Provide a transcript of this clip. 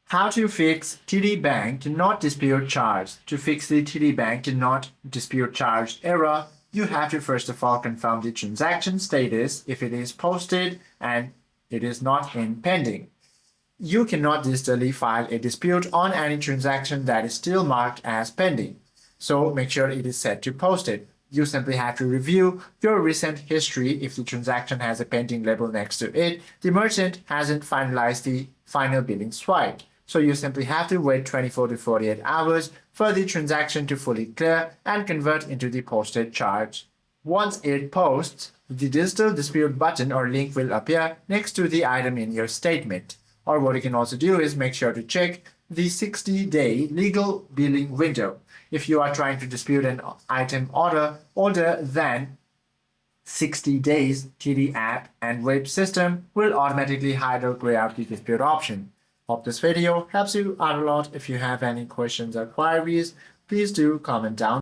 How to fix TD Bank to not dispute charge. To fix the TD Bank to not dispute charge error, you have to first of all confirm the transaction status if it is posted and it is not in pending. You cannot digitally file a dispute on any transaction that is still marked as pending, so make sure it is set to posted. You simply have to review your recent history. If the transaction has a pending label next to it, the merchant hasn't finalized the final billing swipe. So you simply have to wait 24 to 48 hours for the transaction to fully clear and convert into the posted charge. Once it posts, the digital dispute button or link will appear next to the item in your statement. Or what you can also do is make sure to check the 60-day legal billing window. If you are trying to dispute an item order older than 60 days, TD app and web system will automatically hide or gray out the dispute option. Hope this video helps you out a lot. If you have any questions or queries, please do comment down